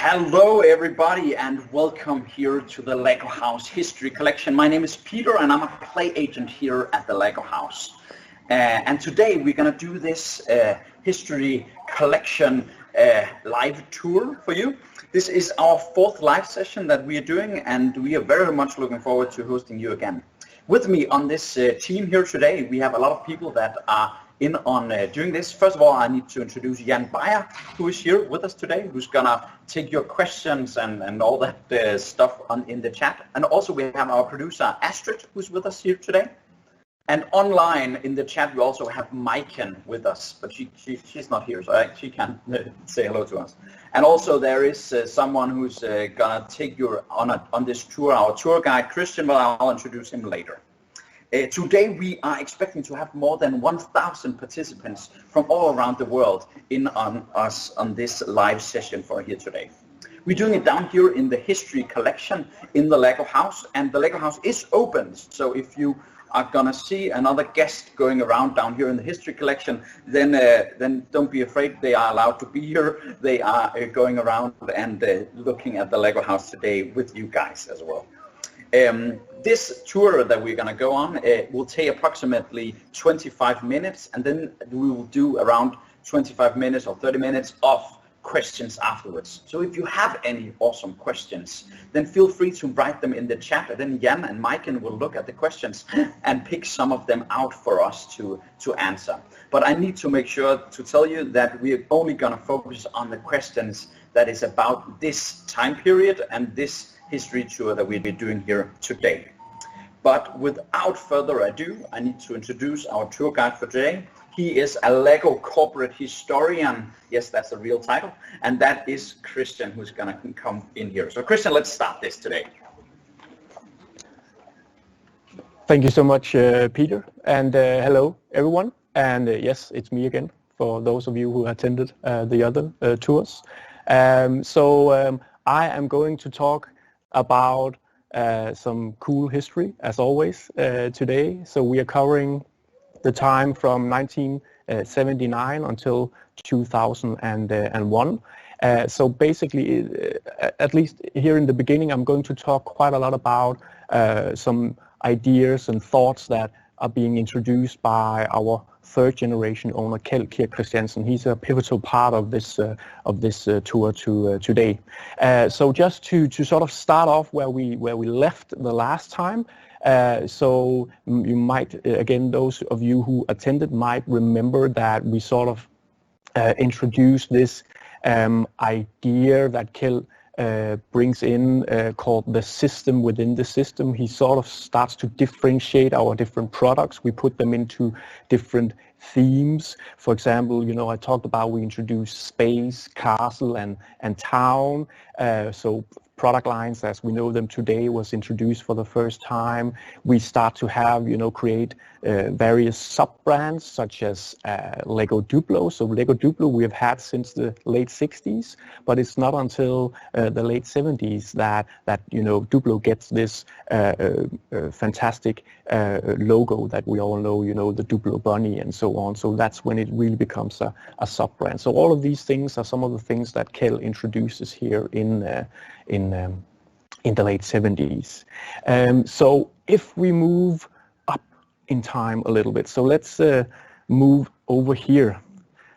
Hello everybody and welcome here to the LEGO House History Collection. My name is Peter and I'm a play agent here at the LEGO House. And today we're going to do this History Collection live tour for you. This is our fourth live session that we are doing and we are very much looking forward to hosting you again. With me on this team here today, we have a lot of people that are in on doing this. First of all, I need to introduce Jan Beyer, who is here with us today, who's gonna take your questions and all that stuff in the chat. And also we have our producer Astrid, who's with us here today. And online in the chat we also have Maiken with us, but she's not here, so she can't say hello to us. And also there is someone who's gonna take you on this tour, our tour guide Christian, but I'll introduce him later. Today we are expecting to have more than 1,000 participants from all around the world in on us on this live session for here today. We're doing it down here in the History Collection in the LEGO House, and the LEGO House is open, so if you are gonna see another guest going around down here in the History Collection, then don't be afraid, they are allowed to be here. They are going around and looking at the LEGO House today with you guys as well. This tour that we're going to go on will take approximately 25 minutes, and then we will do around 25 minutes or 30 minutes of questions afterwards. So if you have any awesome questions, then feel free to write them in the chat, and then Jan and Maiken will look at the questions and pick some of them out for us to answer. But I need to make sure to tell you that we're only going to focus on the questions that is about this time period and this history tour that we'll be doing here today. But without further ado, I need to introduce our tour guide for today. He is a LEGO corporate historian. Yes, that's a real title. And that is Christian, who's going to come in here. So Christian, let's start this today. Thank you so much, Peter. And hello, everyone. And yes, it's me again, for those of you who attended the other tours. I am going to talk about some cool history, as always, today. So we are covering the time from 1979 until 2001. So basically, at least here in the beginning, I'm going to talk quite a lot about some ideas and thoughts that are being introduced by our third generation owner, Kjeld Kirk Kristiansen. He's a pivotal part of this tour today. So just to sort of start off where we left the last time. So you might, again, those of you who attended might remember that we sort of introduced this idea that Kjeld brings in called the system within the system. He sort of starts to differentiate our different products. We put them into different themes. For example, you know, I talked about we introduced space, castle, and town. So product lines as we know them today was introduced for the first time. We start to have, you know, create various sub-brands such as LEGO Duplo. So LEGO Duplo we have had since the late 60s, but it's not until the late 70s that you know, Duplo gets this fantastic logo that we all know, you know, the Duplo bunny and so on. So that's when it really becomes a sub-brand. So all of these things are some of the things that Kjeld introduces here in the late 70s. So if we move up in time a little bit, so let's move over here.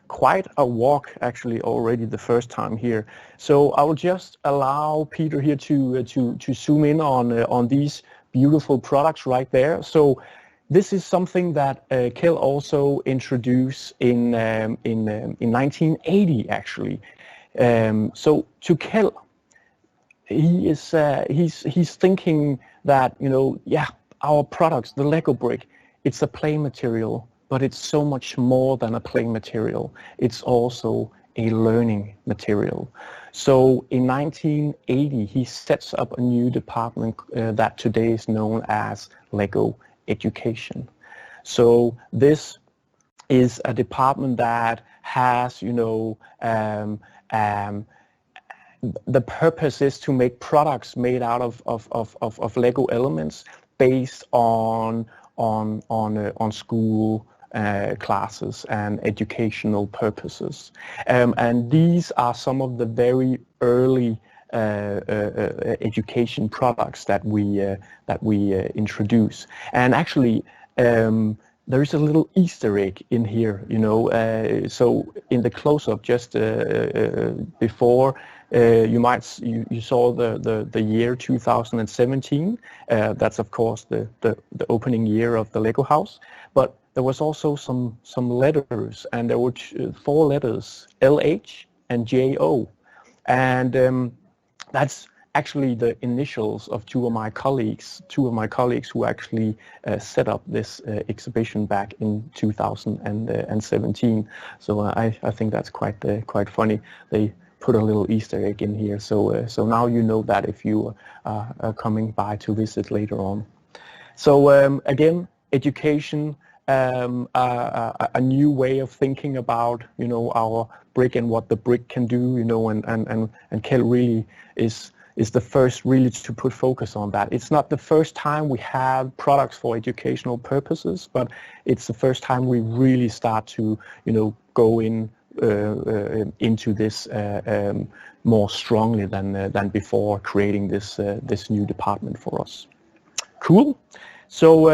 Quite a walk actually already the first time here. So I will just allow Peter here to zoom in on these beautiful products right there. So this is something that Kjeld also introduced in 1980 actually. So to Kjeld, he is he's thinking that, you know, yeah, our products, the Lego brick, it's a play material, but it's so much more than a play material. It's also a learning material. So in 1980, he sets up a new department that today is known as LEGO Education. So this is a department that has, you know, the purpose is to make products made out of Lego elements based on school classes and educational purposes. And these are some of the very early education products that we introduce. And actually, there is a little Easter egg in here, so in the close-up just before, you saw the year 2017. That's of course the opening year of the Lego house, but there was also some letters, and there were 4 letters, LH and JO, and that's actually the initials of two of my colleagues who actually set up this exhibition back in 2017. So I think that's quite funny. They put a little Easter egg in here, so now you know that if you are coming by to visit later on. So again, education, a new way of thinking about our brick and what the brick can do, and Kjeld really is the first really to put focus on that. It's not the first time we have products for educational purposes, but it's the first time we really start to go into this more strongly than before, creating this new department for us. Cool. So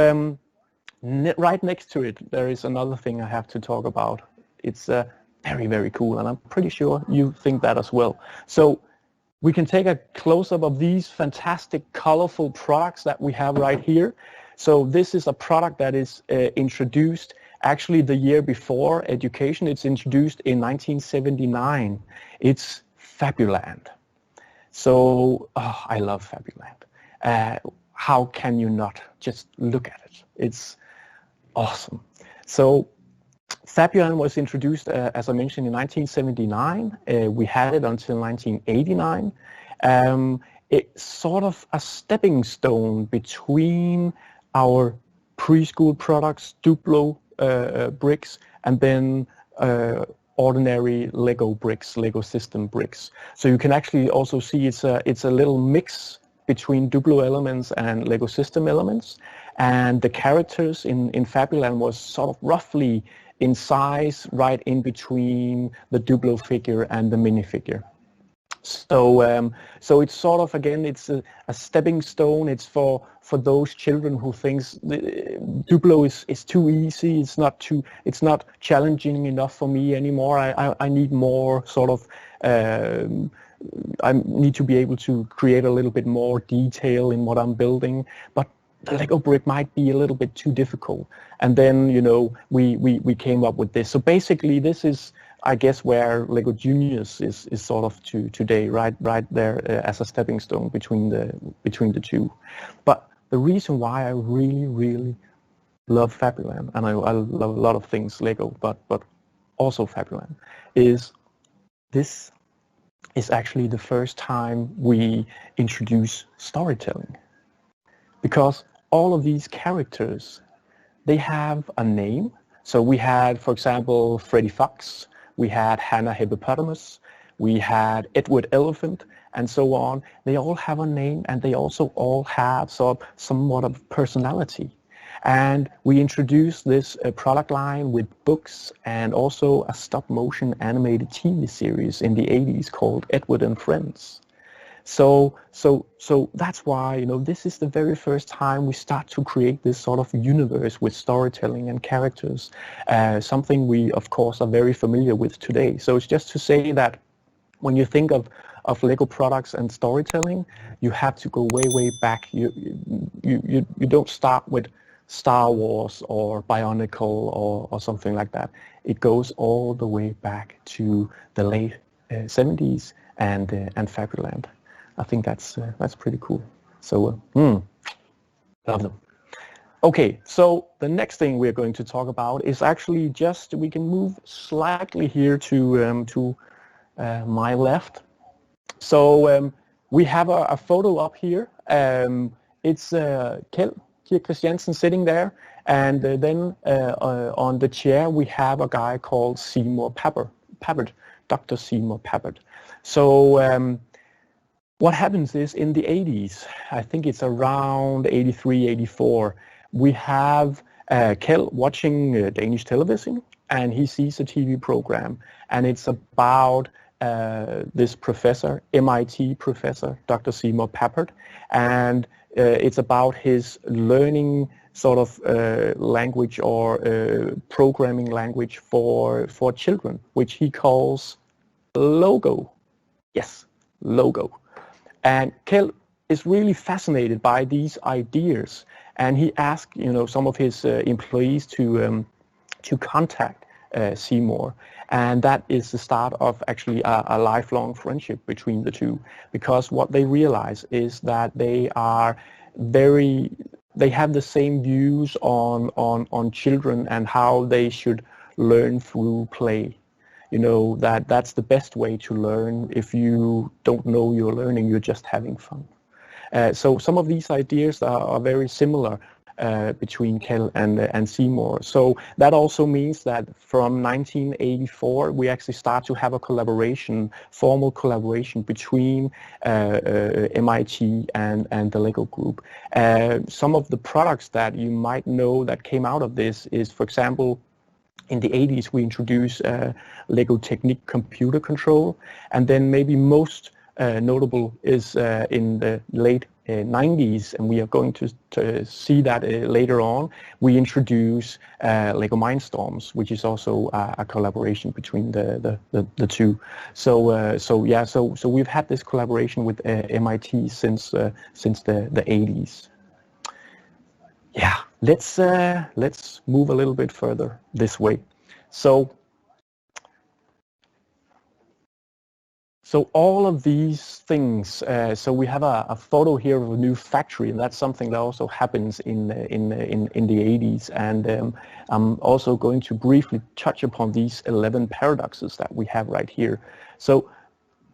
right next to it, there is another thing I have to talk about. It's very, very cool, and I'm pretty sure you think that as well. So we can take a close-up of these fantastic, colorful products that we have right here. So this is a product that is introduced actually the year before education. It's introduced in 1979. It's Fabuland. So I love Fabuland. How can you not just look at it? It's awesome. So Fabuland was introduced, as I mentioned, in 1979. We had it until 1989. It's sort of a stepping stone between our preschool products, Duplo bricks, and then ordinary Lego bricks, Lego system bricks. So you can actually also see it's a little mix between Duplo elements and Lego system elements. And the characters in Fabuland was sort of roughly in size, right in between the Duplo figure and the minifigure. So it's sort of, again, it's a stepping stone. It's for those children who thinks Duplo is too easy. It's not challenging enough for me anymore. I need more sort of. I need to be able to create a little bit more detail in what I'm building, but the Lego brick might be a little bit too difficult. And then, we came up with this. So basically, this is, I guess, where Lego Juniors is sort of today, right there as a stepping stone between the two. But the reason why I really, really love Fabuland, and I love a lot of things Lego, but also Fabuland, is this is actually the first time we introduce storytelling. Because all of these characters, they have a name. So we had, for example, Freddy Fox, we had Hannah Hippopotamus, we had Edward Elephant, and so on. They all have a name, and they also all have somewhat of personality. And we introduced this product line with books and also a stop-motion animated TV series in the 80s called Edward and Friends. So that's why, this is the very first time we start to create this sort of universe with storytelling and characters, something we, of course, are very familiar with today. So it's just to say that when you think of Lego products and storytelling, you have to go way, way back. You don't start with Star Wars or Bionicle or something like that. It goes all the way back to the late 70s and Fabuland. I think that's pretty cool. So love them. Okay, so the next thing we're going to talk about is actually just, we can move slightly here to my left. So we have a photo up here. It's Kjeld Kirk Kristiansen sitting there, and then on the chair we have a guy called Seymour Papert, Dr. Seymour Papert. So what happens is, in the 80s, I think it's around 83, 84, we have Kjeld watching Danish television, and he sees a TV program, and it's about this professor, MIT professor, Dr. Seymour Papert, and it's about his learning sort of language or programming language for children, which he calls LEGO. Yes, LEGO. And Kjeld is really fascinated by these ideas, and he asked, some of his employees to contact Seymour, and that is the start of actually a lifelong friendship between the two, because what they realize is that they have the same views on children and how they should learn through play. That's the best way to learn. If you don't know you're learning, you're just having fun. So some of these ideas are very similar between Kjeld and Seymour. So that also means that from 1984, we actually start to have a formal collaboration between MIT and the LEGO Group. Some of the products that you might know that came out of this is, for example, in the 80s, we introduced LEGO Technique computer control, and then maybe most notable is in the late 90s, and we are going to see that later on. We introduce LEGO Mindstorms, which is also a collaboration between the two. So we've had this collaboration with MIT since the 80s. Yeah, let's move a little bit further this way. So all of these things, so we have a photo here of a new factory, and that's something that also happens in the 80s. And I'm also going to briefly touch upon these 11 paradoxes that we have right here. So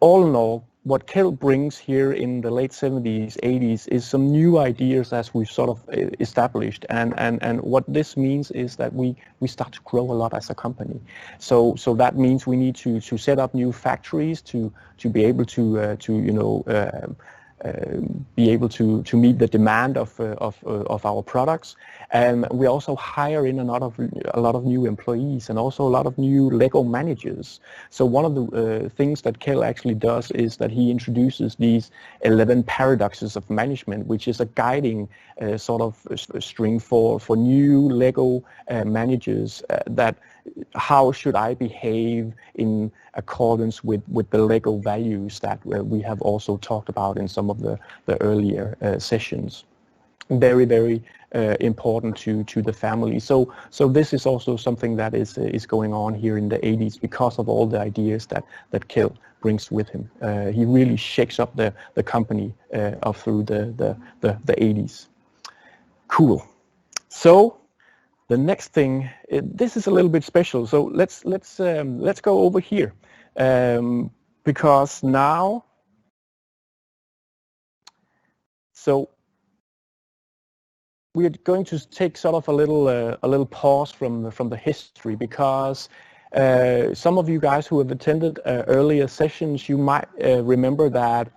all in all, what Kjeld brings here in the late 70s, 80s is some new ideas as we've sort of established. And what this means is that we start to grow a lot as a company. So that means we need to set up new factories to be able to be able to meet the demand of our products. And we also hire in a lot of new employees and also a lot of new LEGO managers. So one of the things that Kjeld actually does is that he introduces these 11 paradoxes of management, which is a guiding sort of string for new LEGO managers that how should I behave in accordance with the LEGO values that we have also talked about in some of the earlier sessions. Very, very important to the family. So this is also something that is going on here in the 80s because of all the ideas that Kjeld brings with him. He really shakes up the company through the 80s. Cool. So the next thing, this is a little bit special. So let's go over here because now. So we are going to take sort of a little pause from the history, because some of you guys who have attended earlier sessions, you might remember that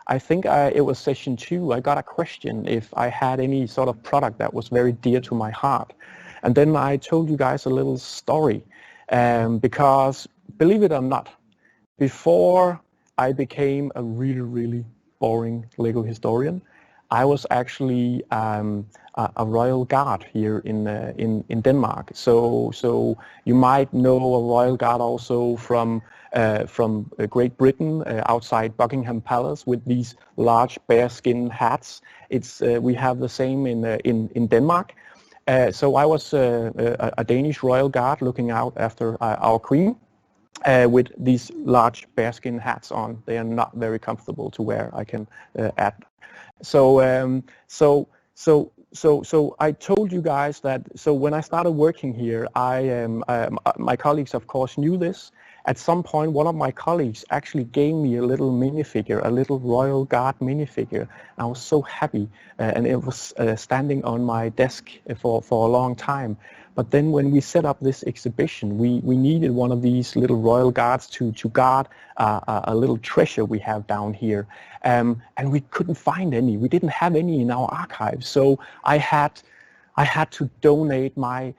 I think it was session 2. I got a question if I had any sort of product that was very dear to my heart, and then I told you guys a little story because, believe it or not, before I became a really boring LEGO historian, I was actually a royal guard here in Denmark. So you might know a royal guard also from Great Britain, outside Buckingham Palace, with these large bearskin hats. We have the same in Denmark. So I was a Danish royal guard looking out after our queen. With these large bearskin hats on. They are not very comfortable to wear, I can add. So I told you guys that. So when I started working here, my colleagues, of course, knew this. At some point, one of my colleagues actually gave me a little minifigure, a little Royal Guard minifigure. I was so happy, and it was standing on my desk for a long time. But then when we set up this exhibition, we needed one of these little Royal Guards to guard a little treasure we have down here. And we couldn't find any. We didn't have any in our archives. So I had I had to donate my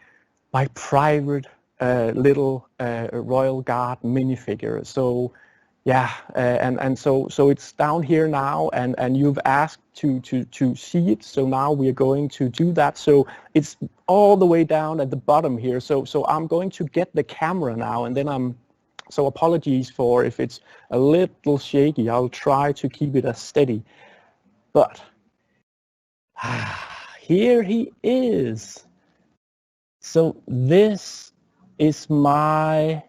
private little Royal Guard minifigure. So yeah, and so it's down here now, and you've asked to see it. So now we are going to do that. So it's all the way down at the bottom here. So I'm going to get the camera now, and then so apologies for if it's a little shaky. I'll try to keep it as steady. But here he is. So this is my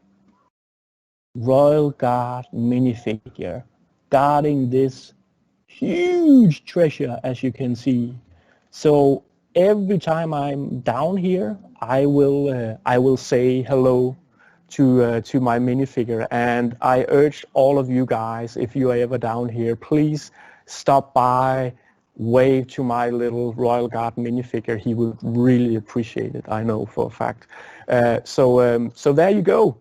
Royal Guard minifigure guarding this huge treasure, as you can see. So every time I'm down here, I will say hello to my minifigure, and I urge all of you guys, if you are ever down here, please stop by, wave to my little Royal Guard minifigure. He would really appreciate it, I know for a fact. So there you go.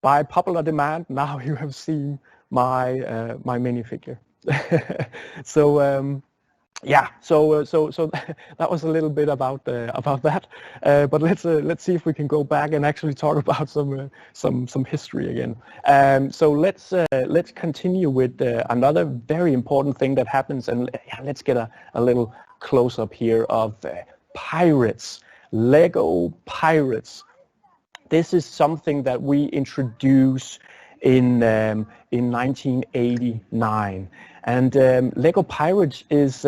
By popular demand, now you have seen my my minifigure. So yeah, so that was a little bit about that. But let's see if we can go back and actually talk about some history again. So let's continue with another very important thing that happens, and yeah, let's get a little close up here of pirates, Lego pirates. This is something that we introduced in 1989, and Lego Pirates is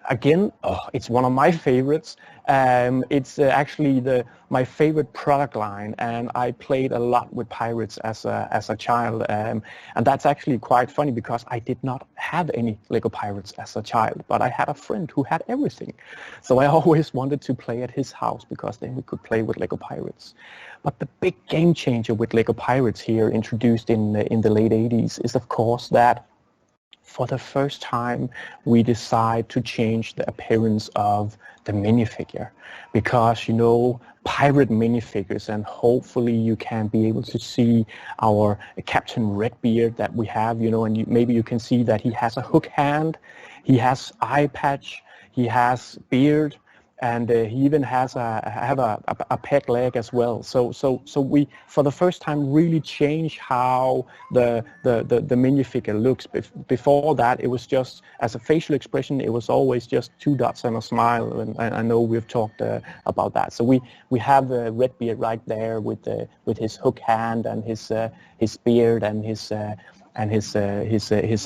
again, it's one of my favorites. It's actually my favorite product line, and I played a lot with pirates as a child, and that's actually quite funny because I did not have any Lego Pirates as a child, but I had a friend who had everything, so I always wanted to play at his house because then we could play with Lego Pirates. But the big game changer with Lego Pirates here, introduced in the late 80s, is of course that for the first time we decide to change the appearance of the minifigure, because you know, pirate minifigures, and hopefully you can be able to see our Captain Redbeard that we have, you know, and maybe you can see that he has a hook hand, he has eye patch, he has beard, and he even has a peg leg as well. So we, for the first time, really changed how the minifigure looks. Before that, it was just, as a facial expression, it was always just two dots and a smile, and I know we've talked about that. So we have Redbeard right there with his hook hand and his beard and his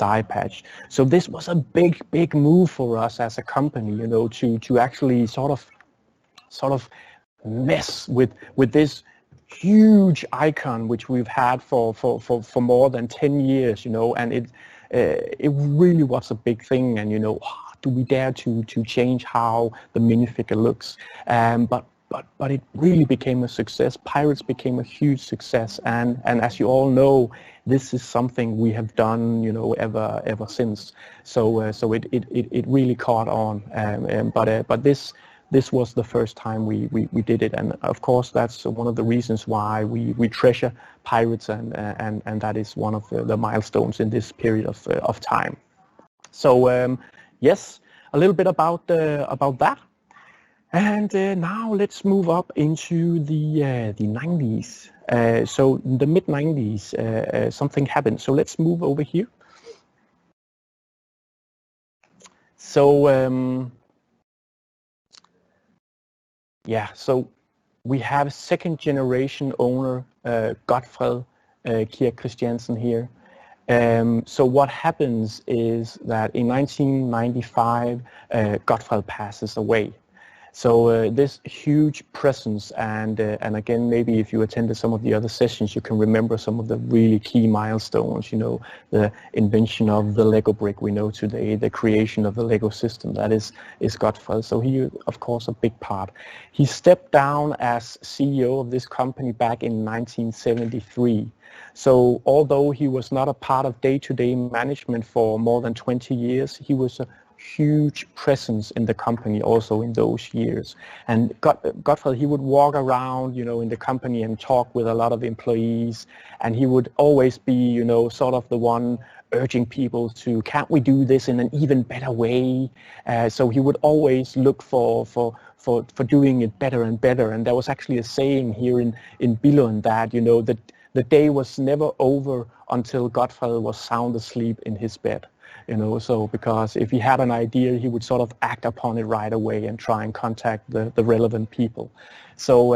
eye patch. So this was a big move for us as a company, you know, to actually sort of mess with this huge icon which we've had for more than 10 years, you know, and it really was a big thing. And you know, do we dare to change how the minifigure looks? But it really became a success. Pirates became a huge success, and as you all know, this is something we have done, you know, ever since. So it really caught on. But this was the first time we did it, and of course that's one of the reasons why we treasure pirates, and that is one of the milestones in this period of time. So yes, a little bit about that. And now let's move up into the 90s. So in the mid-90s, something happened. So let's move over here. So yeah, so we have second generation owner Kjeld Kirk Kristiansen here. So what happens is that in 1995, Kjeld passes away. So this huge presence, and again, maybe if you attended some of the other sessions, you can remember some of the really key milestones, you know, the invention of the Lego brick we know today, the creation of the Lego system, that is Kjeld. So he, of course, a big part. He stepped down as CEO of this company back in 1973. So although he was not a part of day-to-day management for more than 20 years, he was a huge presence in the company also in those years. And Kjeld, he would walk around, you know, in the company and talk with a lot of employees, and he would always be, you know, sort of the one urging people to, can't we do this in an even better way? So he would always look for for doing it better and better. And there was actually a saying here in Billund that, you know, that the day was never over until Godfather was sound asleep in his bed. You know, so because if he had an idea, he would sort of act upon it right away and try and contact the relevant people. So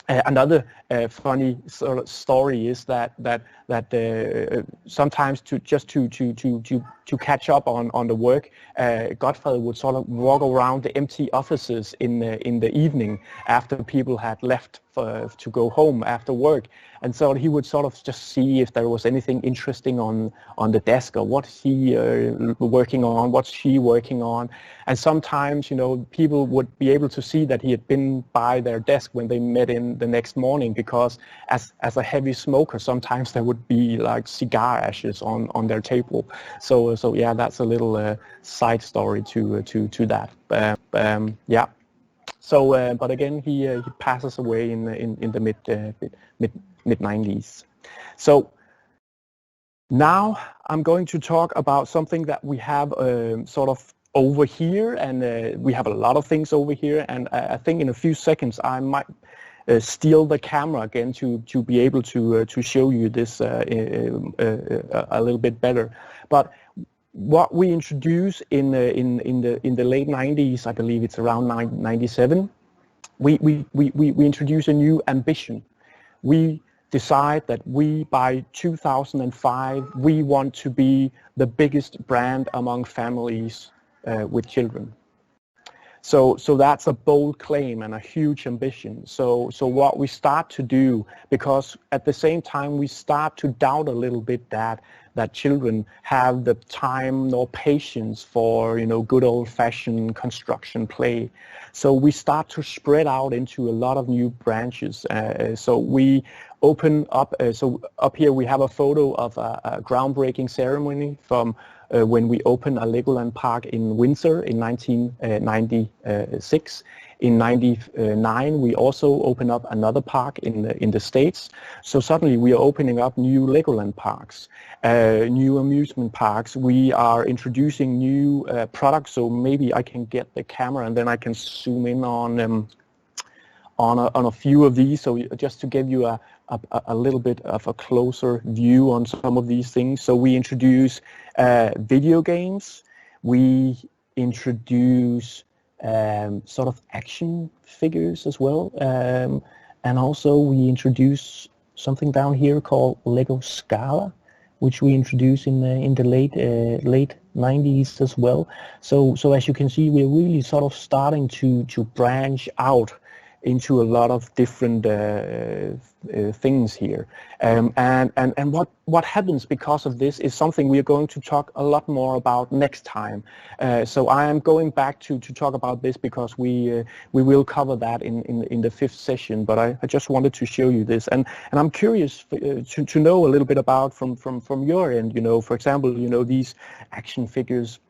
another funny sort of story is that sometimes to catch up on the work, Godfather would sort of walk around the empty offices in the evening after people had left to go home after work, and so he would sort of just see if there was anything interesting on the desk, or what's he working on, what's she working on. And sometimes, you know, people would be able to see that he had been by their desk when they met in the next morning, because as a heavy smoker, sometimes there would be like cigar ashes on their table. So yeah, that's a little side story to that. Yeah. So, but again, he passes away in the mid 90s. So now I'm going to talk about something that we have sort of over here, and we have a lot of things over here. And I think in a few seconds I might steal the camera again to be able to show you this a little bit better. But what we introduced in the late 90s, I believe it's around 97, we introduced a new ambition. We decide that by 2005 we want to be the biggest brand among families with children. So that's a bold claim and a huge ambition. So what we start to do, because at the same time we start to doubt a little bit that children have the time nor patience for, you know, good old-fashioned construction play. So we start to spread out into a lot of new branches. So we open up. So up here we have a photo of a groundbreaking ceremony from when we opened a Legoland park in Windsor in 1996. In 99, we also opened up another park in the States. So suddenly we are opening up new Legoland parks, new amusement parks. We are introducing new products. So maybe I can get the camera and then I can zoom in on a few of these. So just to give you a little bit of a closer view on some of these things. So we introduce video games. We introduce sort of action figures as well, and also we introduce something down here called Lego Scala, which we introduced in the late 90s as well. So as you can see, we're really sort of starting to branch out into a lot of different things here, and what happens because of this is something we are going to talk a lot more about next time. So I am going back to talk about this because we will cover that in the 5th session. But I just wanted to show you this, and I'm curious to know a little bit about from your end. You know, for example, you know, these action figures,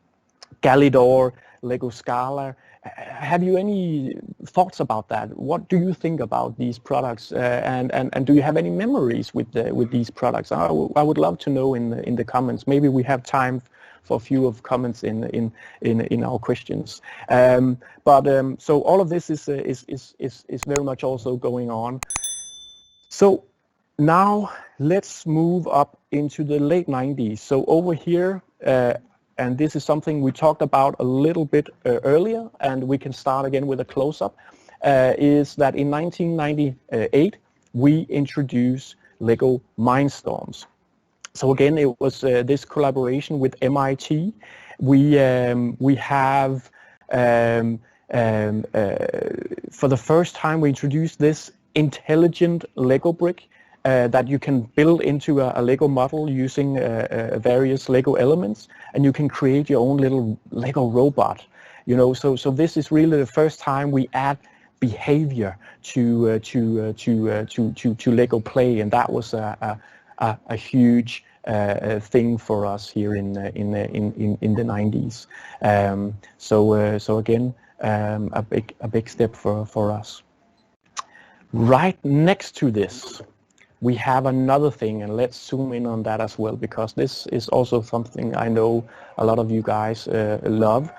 Galidor, Lego Scala. Have you any thoughts about that? What do you think about these products, and do you have any memories with these products? I would love to know in the comments. Maybe we have time for a few of comments in our questions. So all of this is very much also going on. So now let's move up into the late 90s. So over here. And this is something we talked about a little bit earlier, and we can start again with a close-up, is that in 1998, we introduced Lego Mindstorms. So again, it was this collaboration with MIT. We have, for the first time, we introduced this intelligent Lego brick that you can build into a Lego model using various Lego elements, and you can create your own little Lego robot. You know, so this is really the first time we add behavior to Lego play, and that was a huge thing for us here in the 90s. So again, a big step for us. Right next to this, we have another thing, and let's zoom in on that as well, because this is also something I know a lot of you guys love.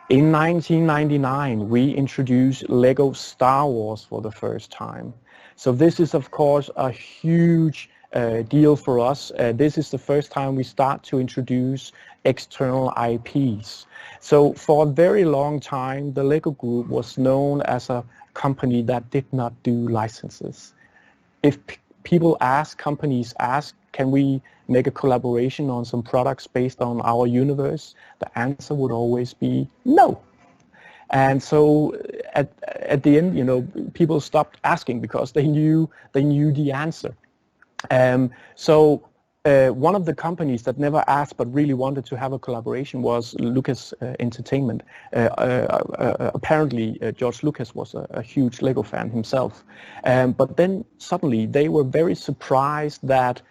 In 1999, we introduced LEGO Star Wars for the first time. So this is, of course, a huge deal for us. This is the first time we start to introduce external IPs. So for a very long time, the LEGO Group was known as a company that did not do licenses. If companies ask, can we make a collaboration on some products based on our universe? The answer would always be no. And so at the end, people stopped asking because they knew the answer. One of the companies that never asked but really wanted to have a collaboration was Lucas Entertainment. Apparently, George Lucas was a huge LEGO fan himself. But then suddenly they were very surprised that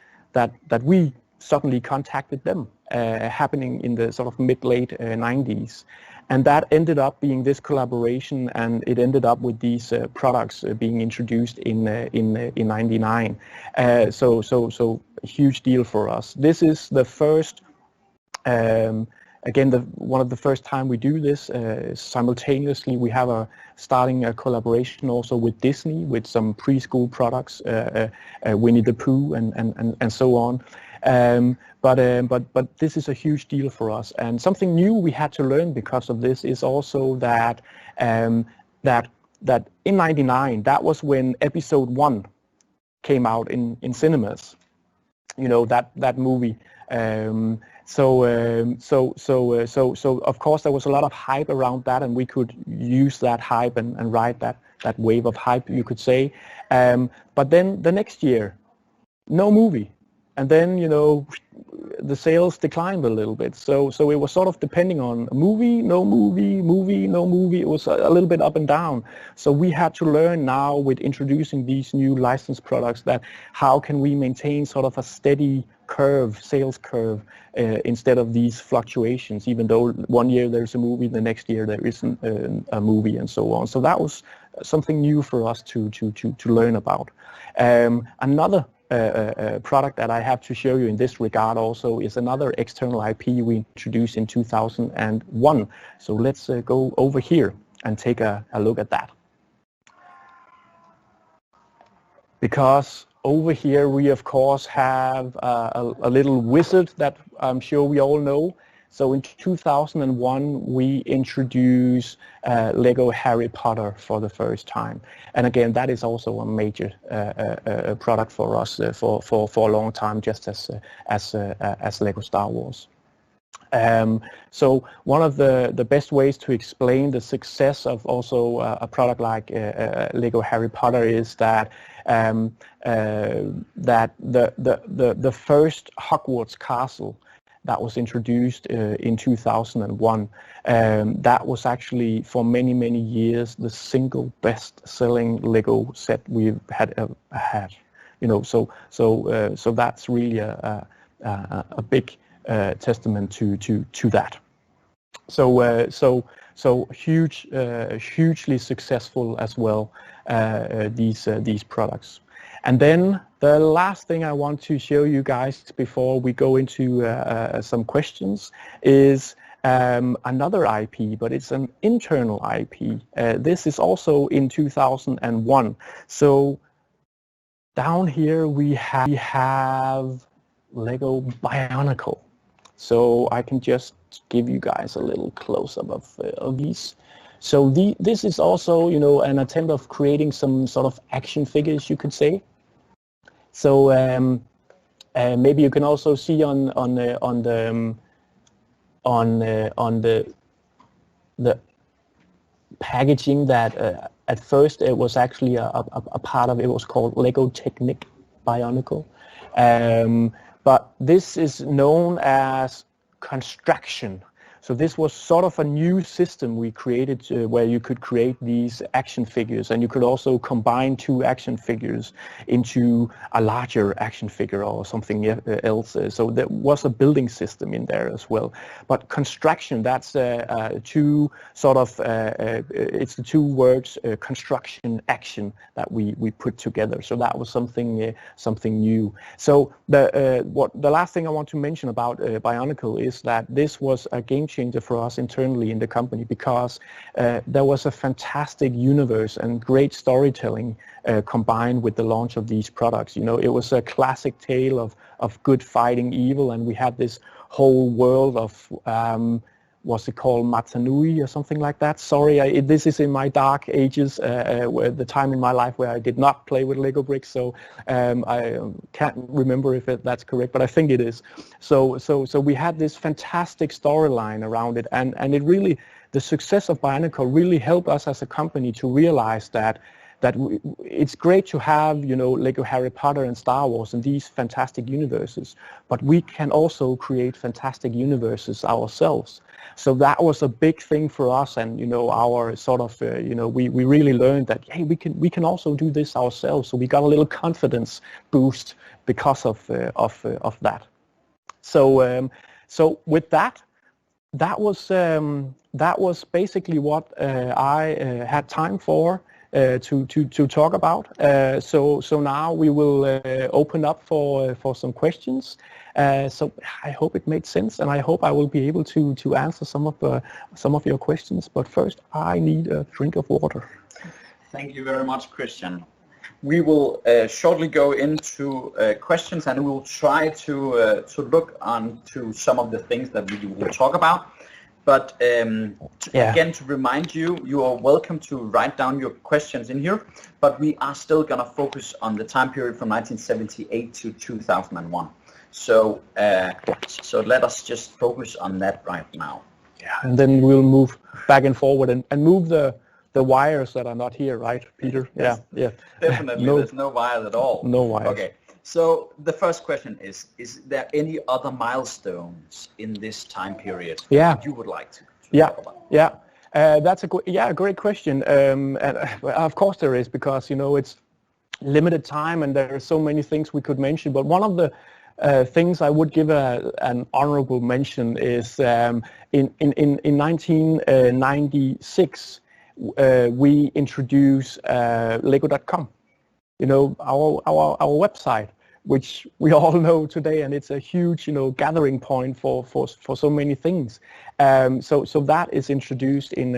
we suddenly contacted them, happening in the sort of mid-late 90s. And that ended up being this collaboration, and it ended up with these products being introduced in '99. So a huge deal for us. This is the first, again, one of the first time we do this. Simultaneously, we have starting a collaboration also with Disney with some preschool products, Winnie the Pooh and so on. But this is a huge deal for us, and something new we had to learn because of this is also that that in '99, that was when Episode 1 came out in cinemas. That movie. So of course there was a lot of hype around that, and we could use that hype and ride that wave of hype, you could say. But then the next year, no movie. And then, the sales declined a little bit. So it was sort of depending on a movie, no movie, movie, no movie. It was a little bit up and down. So we had to learn now with introducing these new licensed products that how can we maintain sort of a steady sales curve, instead of these fluctuations, even though one year there's a movie, the next year there isn't a movie and so on. So that was something new for us to learn about. Another product that I have to show you in this regard also is another external IP we introduced in 2001. So let's go over here and take a look at that. Because over here we of course have a little wizard that I'm sure we all know. So in 2001 we introduced LEGO Harry Potter for the first time, and again that is also a major product for us for a long time, just as LEGO Star Wars. So one of the best ways to explain the success of also a product like LEGO Harry Potter is that that the first Hogwarts castle that was introduced in 2001. That was actually for many years the single best-selling LEGO set we've had. So that's really a big testament to that. So hugely successful as well, these products. And then the last thing I want to show you guys before we go into some questions is another IP, but it's an internal IP. This is also in 2001. So down here we have LEGO Bionicle. So I can just give you guys a little close-up of these. So this is also, an attempt of creating some sort of action figures, you could say. So maybe you can also see on the packaging that at first it was actually a part of it was called LEGO Technic Bionicle, but this is known as construction. So this was sort of a new system we created where you could create these action figures, and you could also combine two action figures into a larger action figure or something else. So there was a building system in there as well. But construction, that's two sort of, it's the two words, construction, action, that we put together. So that was something new. So the last thing I want to mention about Bionicle is that this was a game changer for us internally in the company, because there was a fantastic universe and great storytelling combined with the launch of these products. You know, it was a classic tale of good fighting evil, and we had this whole world of what's it called, Matanui or something like that. Sorry, this is in my dark ages, where the time in my life where I did not play with Lego bricks, so I can't remember if that's correct, but I think it is. So we had this fantastic storyline around it, and it really, the success of Bionicle really helped us as a company to realize that it's great to have, you know, Lego Harry Potter and Star Wars and these fantastic universes, but we can also create fantastic universes ourselves. So that was a big thing for us, and you know, our sort of you know, we really learned that, hey, we can also do this ourselves. So we got a little confidence boost because of that. So so with that was basically what I had time for to talk about. So now we will open up for some questions. So I hope it made sense, and I hope I will be able to answer some of your questions. But first, I need a drink of water. Thank you very much, Christian. We will shortly go into questions, and we will try to look onto some of the things that we will talk about. But again, to remind you, you are welcome to write down your questions in here, but we are still going to focus on the time period from 1978 to 2001. So so let us just focus on that right now. Yeah, and then we'll move back and forward and move the wires that are not here, right, Peter? Yeah, yeah. Definitely, there's no wires at all. No wires. Okay. So the first question is there any other milestones in this time period that you would like to talk about? Yeah, that's a great question. And of course there is, because you know, it's limited time and there are so many things we could mention. But one of the things I would give an honorable mention is in 1996 we introduced Lego.com. You know, our website, which we all know today, and it's a huge, you know, gathering point for so many things. So that is introduced in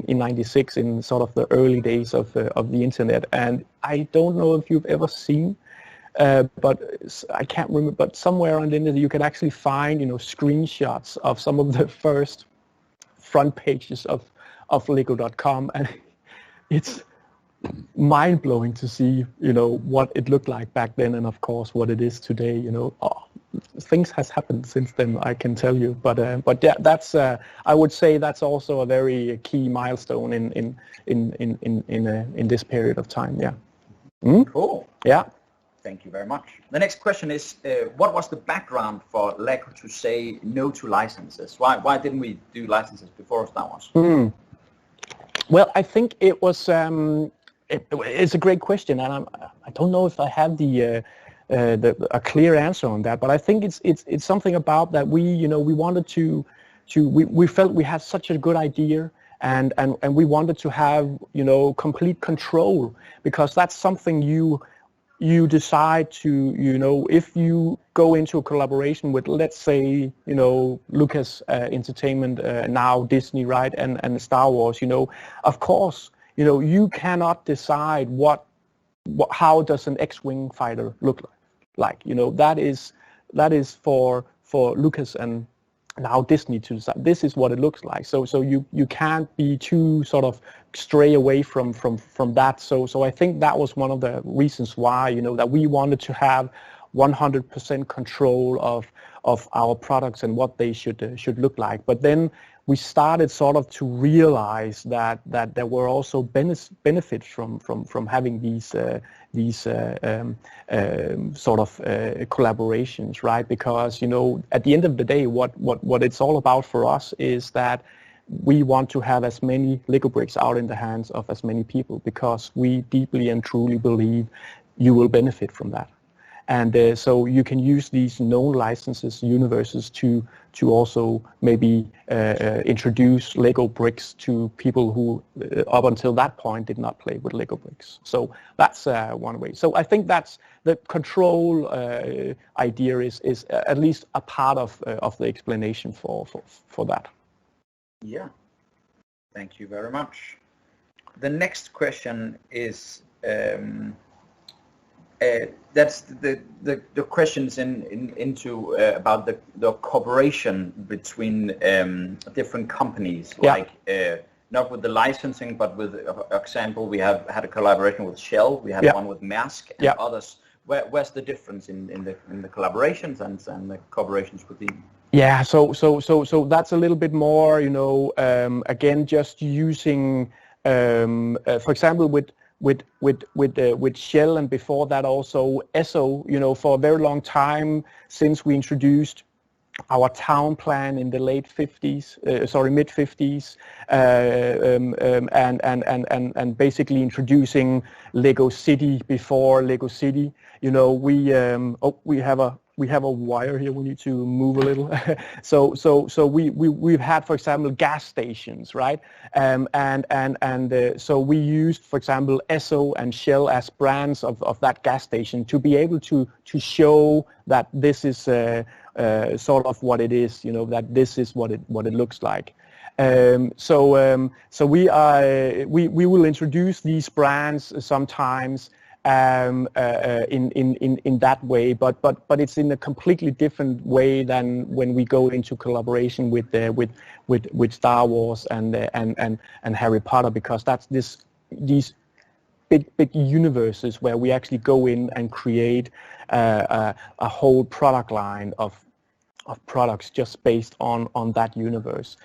'96, in sort of the early days of the internet. And I don't know if you've ever seen, but I can't remember, but somewhere on the internet you can actually find, you know, screenshots of some of the first front pages of Lego.com, and it's mind-blowing to see, you know, what it looked like back then, and of course what it is today. You know, things has happened since then, I can tell you. But yeah, that's I would say that's also a very key milestone in this period of time. Yeah. Cool. Yeah. Thank you very much. The next question is, what was the background for Lego to say no to licenses? Why didn't we do licenses before Star Wars? Well, I think it was. It's a great question, and I don't know if I have a clear answer on that. But I think it's something about that we wanted to we felt we had such a good idea, and we wanted to have, you know, complete control, because that's something you decide to, you know, if you go into a collaboration with, let's say, you know, Lucas Entertainment, now Disney, right, and Star Wars, you know, of course, you know, you cannot decide how does an X-wing fighter look like, you know, that is for Lucas and now Disney to decide. This is what it looks like. So you can't be too sort of stray away from that. So I think that was one of the reasons why, you know, that we wanted to have 100% control of our products and what they should look like. But then we started sort of to realize that there were also benefits from having these sort of collaborations, right? Because, you know, at the end of the day, what it's all about for us is that we want to have as many Lego bricks out in the hands of as many people, because we deeply and truly believe you will benefit from that. and so you can use these known licenses, universes, to also maybe introduce Lego bricks to people who up until that point did not play with Lego bricks. So that's one way. So I think that's the control idea is at least a part of the explanation for that. Yeah, thank you very much. The next question is that's the questions into about the cooperation between different companies, like not with the licensing, but with example, we have had a collaboration with Shell, we had one with Maersk and others. Where's the difference in the collaborations and the cooperations with the? Yeah, so that's a little bit more, you know, again, just using, for example, with Shell, and before that also Esso, you know, for a very long time since we introduced our town plan in the mid 50s, and basically introducing Lego City before Lego City. You know, we have a wire here. We need to move a little. so we've had, for example, gas stations, right? So we used, for example, Esso and Shell as brands of that gas station to be able to show that this is sort of what it is, you know, that this is what it looks like. So we will introduce these brands sometimes in that way, but it's in a completely different way than when we go into collaboration with Star Wars and Harry Potter, because that's these big universes where we actually go in and create a whole product line of products just based on that universe.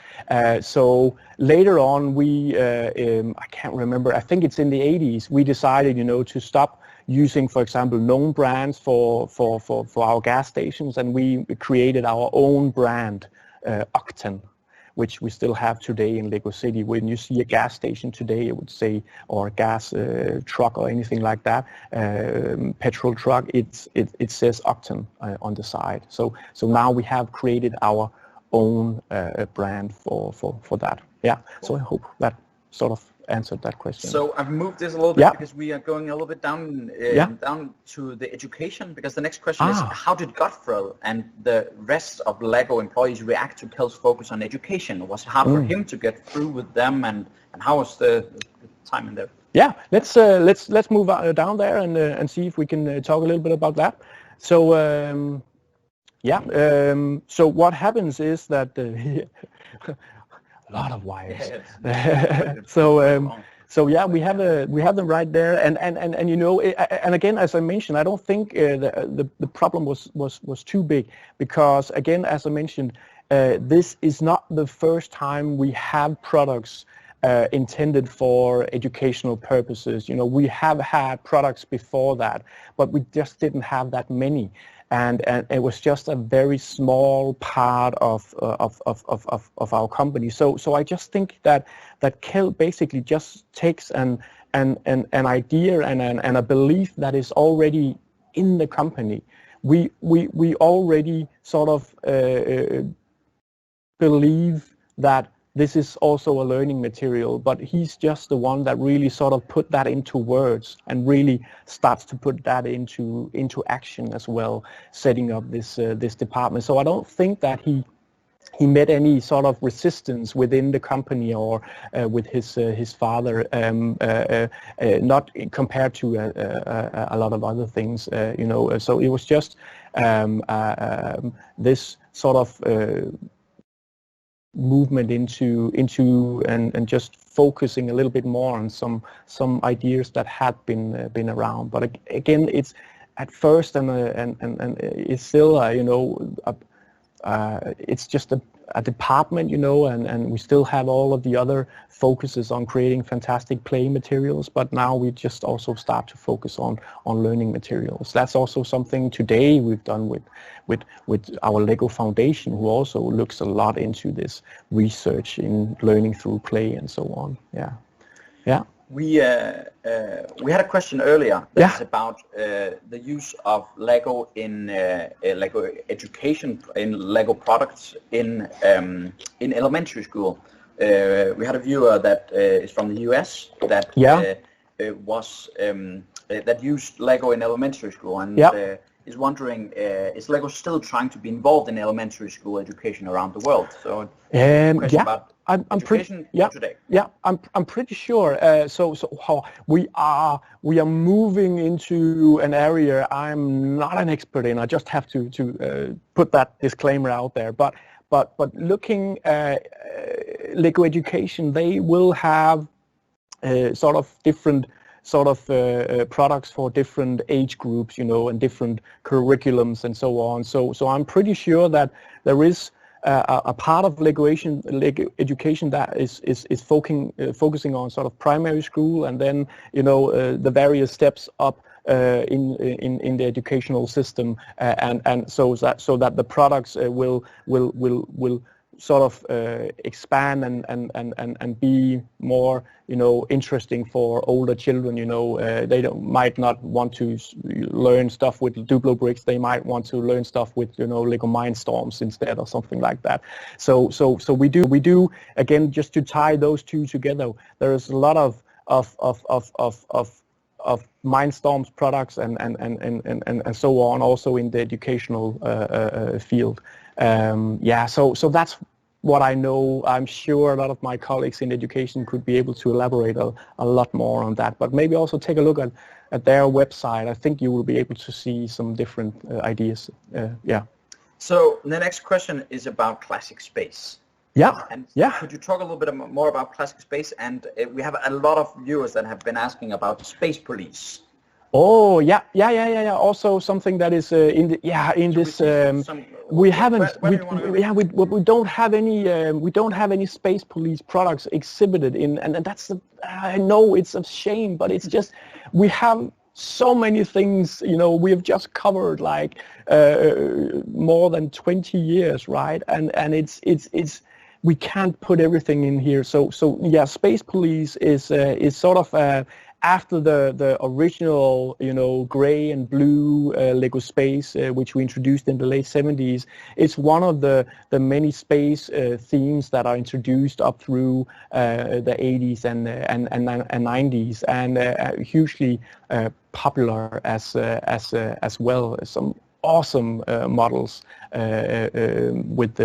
So later on, I can't remember, I think it's in the 80s, we decided, you know, to stop using, for example, known brands for our gas stations, and we created our own brand, Octane, which we still have today in Lego City. When you see a gas station today, it would say, or a gas truck or anything like that, petrol truck, it says Octane on the side. So now we have created our own brand for that. Yeah. So I hope that sort of answered that question. So I've moved this a little bit because we are going a little bit down to the education, because the next question is, how did Godfrey and the rest of Lego employees react to Kjeld's focus on education? Was it hard for him to get through with them, and how was the time in there? Yeah, let's move down there and see if we can talk a little bit about that. So so what happens is that a lot of wires. So yeah, we have them right there, and you know, and again, as I mentioned, I don't think the problem was too big, because again, as I mentioned, this is not the first time we have products intended for educational purposes. You know, we have had products before that, but we just didn't have that many. And it was just a very small part of our company. So I just think that Kjeld basically just takes an idea and a belief that is already in the company. We already sort of believe that this is also a learning material, but he's just the one that really sort of put that into words and really starts to put that into action as well, setting up this department. So I don't think that he met any sort of resistance within the company or with his father, not compared to a lot of other things, you know. So it was just this sort of movement into and just focusing a little bit more on some ideas that had been around. But again, it's at first and it's still you know, it's just a department, you know, and we still have all of the other focuses on creating fantastic play materials, but now we just also start to focus on learning materials. That's also something today we've done with our Lego Foundation, who also looks a lot into this research in learning through play and so on. Yeah. We had a question earlier that's about the use of Lego in Lego education, in Lego products in elementary school. We had a viewer that is from the US that that used Lego in elementary school and is wondering, is Lego still trying to be involved in elementary school education around the world? So question about I'm pretty today. I'm pretty sure. So how we are moving into an area I'm not an expert in. I just have to put that disclaimer out there. But looking at Lego education, they will have sort of different products for different age groups, you know, and different curriculums and so on. So I'm pretty sure that there is a part of Lego education that is focusing on sort of primary school, and then, you know, the various steps up in the educational system, and so that the products will sort of expand and be more, you know, interesting for older children. You know, they might not want to learn stuff with Duplo bricks. They might want to learn stuff with, you know, Lego Mindstorms instead, or something like that. So we do again, just to tie those two together. There is a lot of Mindstorms products and so on, also in the educational field. So that's what I know. I'm sure a lot of my colleagues in education could be able to elaborate a lot more on that, but maybe also take a look at their website. I think you will be able to see some different ideas. So the next question is about Classic Space. Could you talk a little bit more about Classic Space? And we have a lot of viewers that have been asking about Space Police. Oh, yeah. Also something that is we don't have any Space Police products exhibited in, and that's I know it's a shame, but it's just, we have so many things, you know, we have just covered like more than 20 years, right? And it's we can't put everything in here. So yeah, Space Police is sort of after the original, you know, gray and blue Lego Space, which we introduced in the late 70s. It's one of the many space themes that are introduced up through the 80s and 90s, and hugely popular as well. Some awesome models with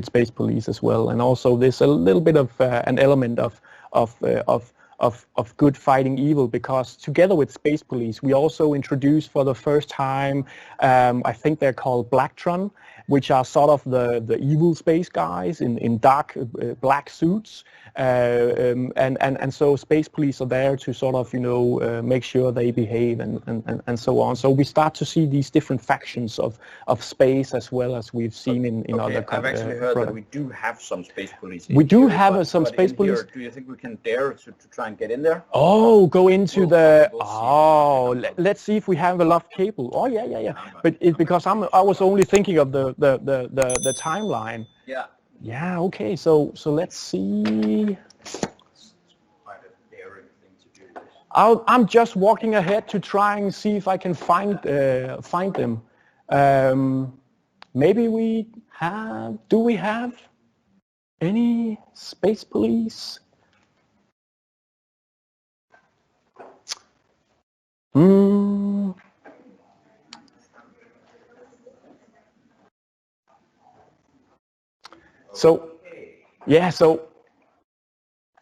Space Police as well, and also there's a little bit of an element of good fighting evil, because together with Space Police we also introduced for the first time, I think they're called Blacktron, which are sort of the evil space guys in dark black suits, and so Space Police are there to sort of, you know, make sure they behave and so on. So we start to see these different factions of space, as well as we've seen in other I've actually heard that we do have some Space Police. We do have some Space Police. Do you think we can dare to try and get in there? Oh, go into let's see if we have enough cable. Oh yeah. But it's because I was only thinking of the timeline. Yeah. Okay. So let's see. I'm just walking ahead to try and see if I can find them. Maybe we have. Do we have any Space Police?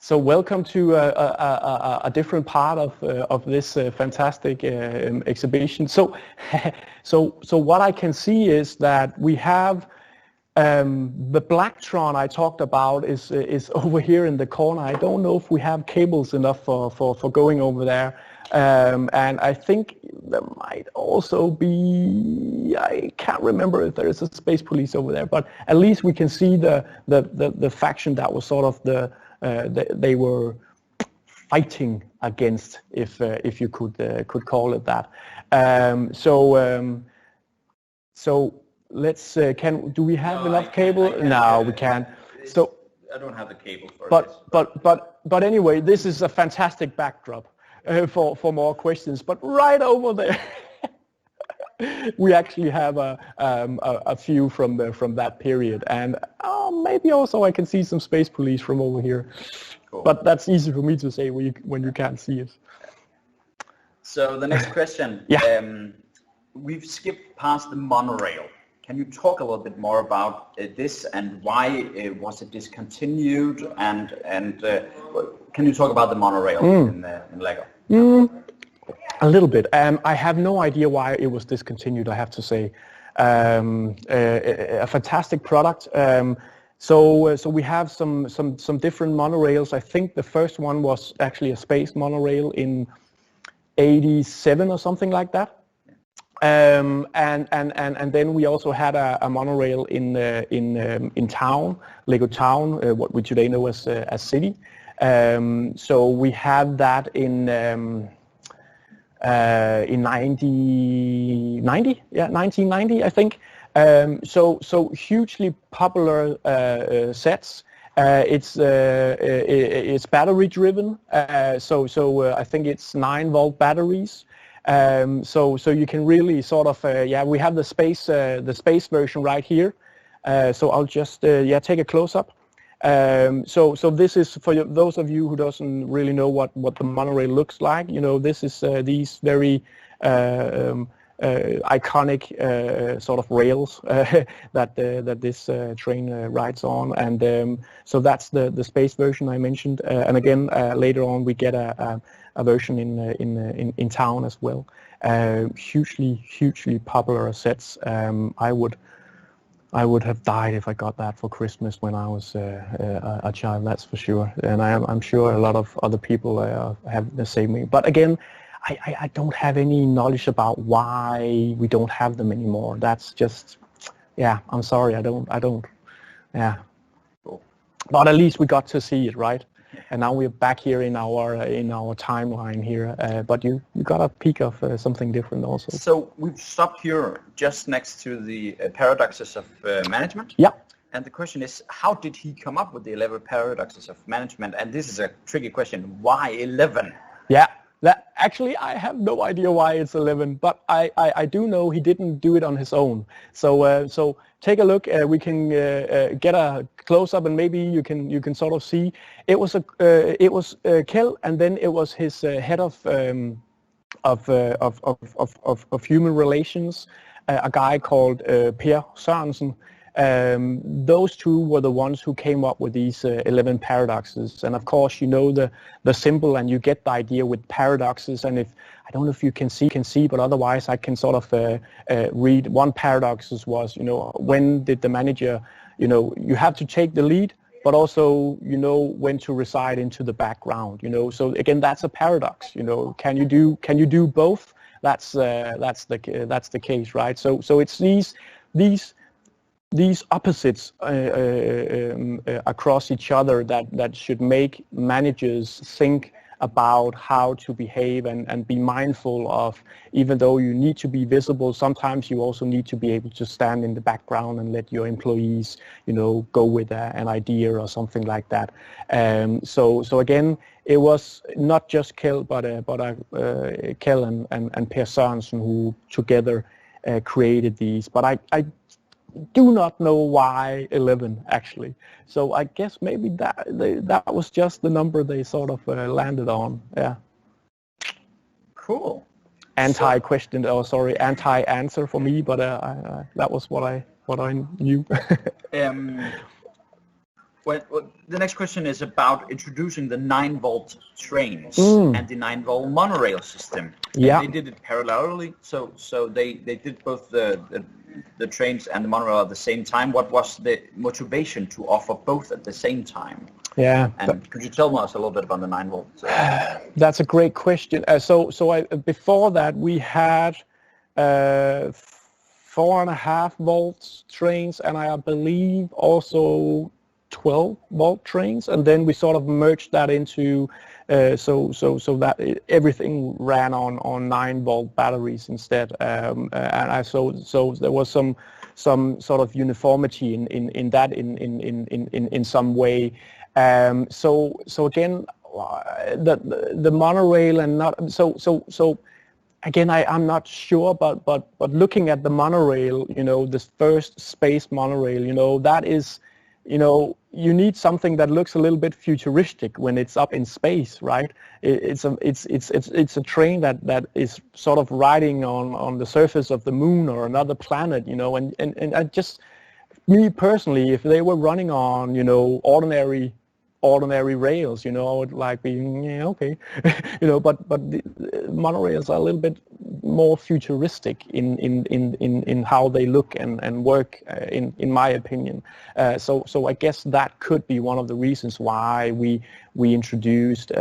So welcome to a different part of this fantastic exhibition. So what I can see is that we have the Blacktron I talked about is over here in the corner. I don't know if we have cables enough for going over there. And I think there might also be, I can't remember if there is a Space Police over there, but at least we can see the faction that was sort of they were fighting against, if you could call it that. So let's do we have enough cable? No, we can't. So I don't have the cable for this. But anyway, this is a fantastic backdrop for more questions. But right over there, we actually have a few from that period, and maybe also I can see some space police from over here. Cool. But that's easy for me to say when you can't see it. So the next question. We've skipped past the monorail. Can you talk a little bit more about this and why was it discontinued? And can you talk about the monorail in LEGO? A little bit. I have no idea why it was discontinued, I have to say. A fantastic product. So we have some different monorails. I think the first one was actually a space monorail in '87 or something like that. And then we also had a monorail in town, LEGO Town, what we today know as City. So we had that in 1990, I think. So hugely popular sets. It's battery driven. So I think it's 9-volt batteries. So you can really sort of we have the space version right here. So I'll just take a close up. So this is for those of you who doesn't really know what the monorail looks like. You know, this is these very iconic sort of rails that this train rides on, and so that's the space version I mentioned. And again, later on we get a version in town as well. Hugely popular sets. I would have died if I got that for Christmas when I was a child, that's for sure. And I'm sure a lot of other people have the same. But again, I don't have any knowledge about why we don't have them anymore. That's just, I'm sorry, I don't. Cool. But at least we got to see it, right? And now we're back here in our timeline here. But you got a peek of something different also. So we've stopped here just next to the paradoxes of management. Yeah. And the question is, how did he come up with the 11 paradoxes of management? And this is a tricky question. Why 11? Yeah. Actually, I have no idea why it's 11, but I do know he didn't do it on his own. So take a look. We can get a close up, and maybe you can sort of see. It was Kjeld, and then it was his head of human relations, a guy called Per Sørensen. Those two were the ones who came up with these 11 paradoxes, and of course you know the symbol, and you get the idea with paradoxes. And if I don't know if you can see, but otherwise I can sort of read. One paradox was, when did the manager, you have to take the lead, but also when to reside into the background. So again, that's a paradox. Can you do both? That's the case, right? So it's these opposites across each other that should make managers think about how to behave and be mindful of, even though you need to be visible, sometimes you also need to be able to stand in the background and let your employees, go with an idea or something like that. So again, it was not just Kjeld, but Kjeld and Per Sørensen who together created these. But I do not know why 11 actually. So I guess maybe that was just the number they sort of landed on. Yeah. Cool. Anti-answer for me, but that was what I knew. Well, the next question is about introducing the 9-volt trains and the 9-volt monorail system. Yeah. And they did it parallelly, so they did both the trains and the monorail at the same time. What was the motivation to offer both at the same time? Yeah. And could you tell us a little bit about the 9-volt? That's a great question. Before that we had 4.5 volts trains, and I believe also 12-volt trains, and then we sort of merged that into so that everything ran on 9-volt batteries instead. So there was some some sort of uniformity in that in some way. So again, the monorail and not so. Again, I'm not sure, but looking at the monorail, this first space monorail, that is, you need something that looks a little bit futuristic when it's up in space, right? It's a train that is sort of riding on the surface of the moon or another planet, and I just, me personally, if they were running on, ordinary rails, I would like be, okay, but the monorails are a little bit more futuristic in how they look and work, in my opinion. So I guess that could be one of the reasons why we introduced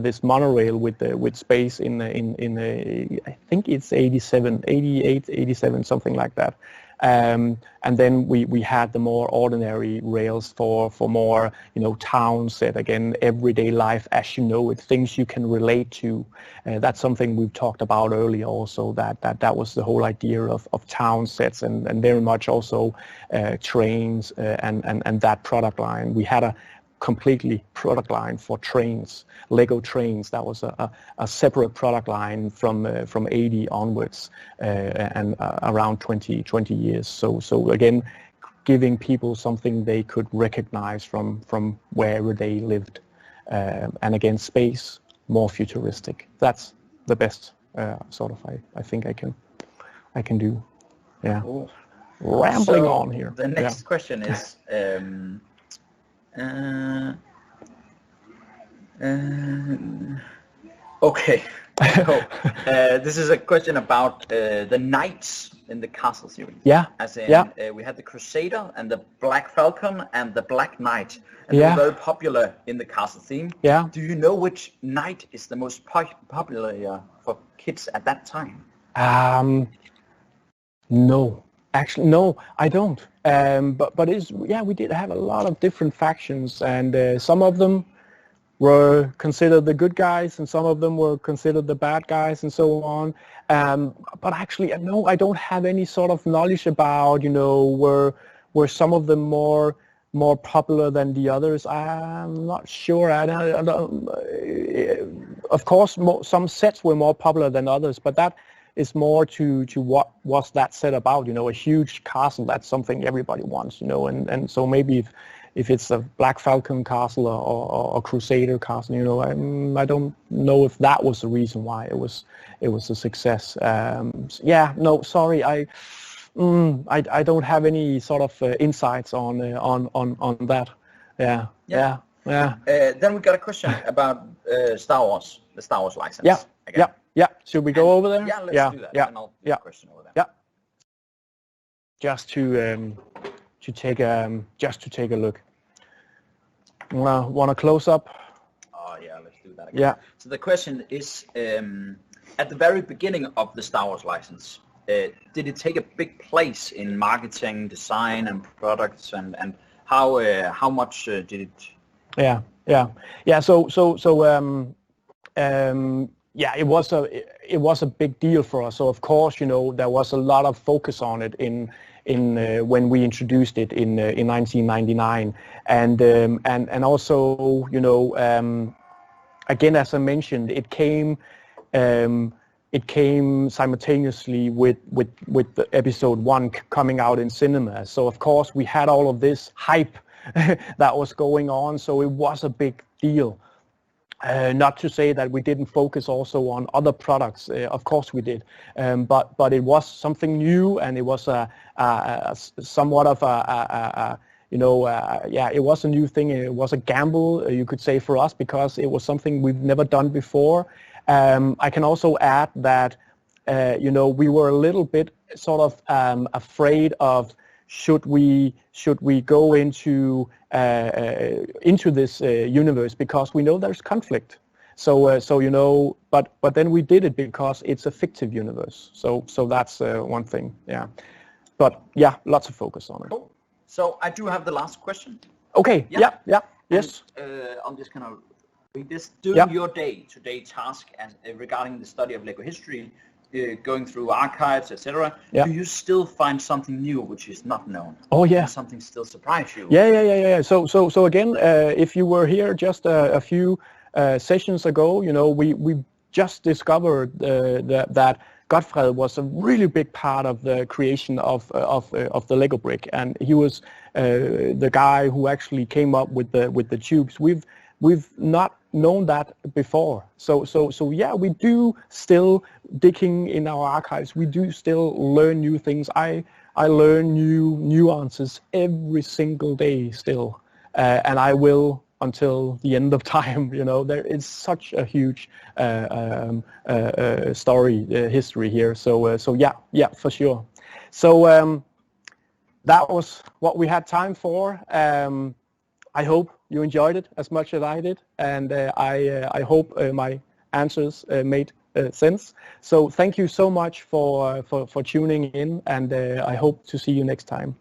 this monorail with space in I think it's 88, 87, something like that. And then we had the more ordinary rails for more, town set, again, everyday life, as it's things you can relate to. That's something we've talked about earlier also, that was the whole idea of town sets and very much also trains and that product line. We had a completely product line for trains, Lego trains. That was a separate product line from 80 onwards and around 20 years. So again, giving people something they could recognize from wherever they lived. And again, space, more futuristic. That's the best sort of I think I can do. Yeah. Cool. Rambling So on here. The next question is okay. So, this is a question about the knights in the castle series. Yeah. As in, we had the Crusader and the Black Falcon and the Black Knight, and they were very popular in the castle theme. Yeah. Do you know which knight is the most popular for kids at that time? No. Actually, no, I don't. But we did have a lot of different factions, and some of them were considered the good guys, and some of them were considered the bad guys, and so on. But actually, no, I don't have any sort of knowledge about, were some of them more popular than the others. I'm not sure. Of course, some sets were more popular than others, but that is more to what was that set about, a huge castle. That's something everybody wants, and so maybe if it's a Black Falcon castle or Crusader castle, I don't know if that was the reason why it was a success. No, sorry, I don't have any sort of insights on that. Yeah. Then we got a question about Star Wars, the Star Wars license. Yeah. Should we go over there? Yeah, let's do that. Yeah. And I'll do a question over there. Yeah. Just to take a look. Want to close up? Oh yeah, let's do that again. Yeah. So the question is, at the very beginning of the Star Wars license, did it take a big place in marketing, design, and products, and how much did it? Yeah. So it was a big deal for us. So of course, there was a lot of focus on it in when we introduced it in 1999, and also, again, as I mentioned, it came simultaneously with the episode 1 coming out in cinema. So of course we had all of this hype that was going on. So it was a big deal. Not to say that we didn't focus also on other products. Of course we did, but it was something new, and it was somewhat of it was a new thing. It was a gamble, you could say, for us, because it was something we've never done before. I can also add that we were a little bit sort of afraid of should we go into this universe, because we know there's conflict. So but then we did it because it's a fictive universe. So that's one thing. Yeah. But yeah, lots of focus on it. Cool. So I do have the last question. Okay. Yeah. Yes. I'm just gonna read this. During your day-to-day task regarding the study of LEGO history, going through archives, etc., Yeah. do you still find something new which is not known? Oh yeah. Does something still surprise you? Yeah. So again, if you were here just a few sessions ago, you know, we just discovered that Godfred was a really big part of the creation of the Lego brick, and he was the guy who actually came up with the tubes. We've not known that before. So yeah, we do still digging in our archives. We do still learn new things. I learn new nuances every single day still, and I will until the end of time. You know, there is such a huge story history here. So yeah, for sure. So that was what we had time for. I hope you enjoyed it as much as I did, and I hope my answers made sense. So thank you so much for tuning in, and I hope to see you next time.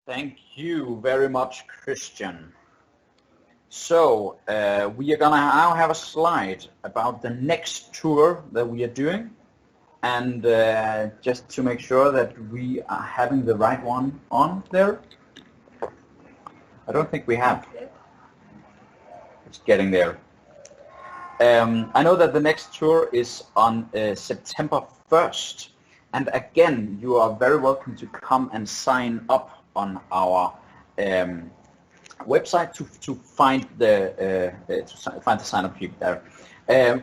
Thank you very much, Christian. So we are gonna now have a slide about the next tour that we are doing, and just to make sure that we are having the right one on there. I don't think we have. It's getting there. I know that the next tour is on September 1st, and again, you are very welcome to come and sign up on our website to find the sign-up sheet there.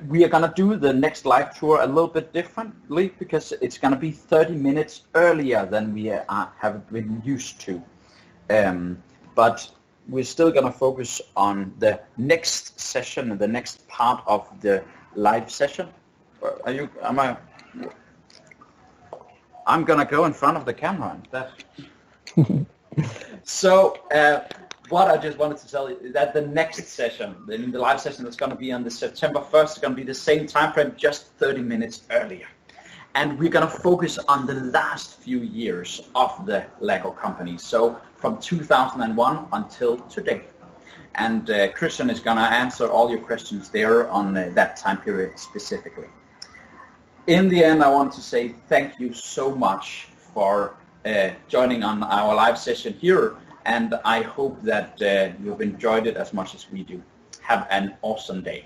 We are gonna do the next live tour a little bit differently because it's gonna be 30 minutes earlier than we have been used to. But we're still gonna focus on the next session, the next part of the live session. I'm gonna go in front of the camera. So what I just wanted to tell you is that the next session, the live session that's going to be on the September 1st, is going to be the same time frame, just 30 minutes earlier. And we're going to focus on the last few years of the LEGO company, so from 2001 until today. And Christian is going to answer all your questions there on that time period specifically. In the end, I want to say thank you so much for joining on our live session here, and I hope that you've enjoyed it as much as we do. Have an awesome day.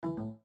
you.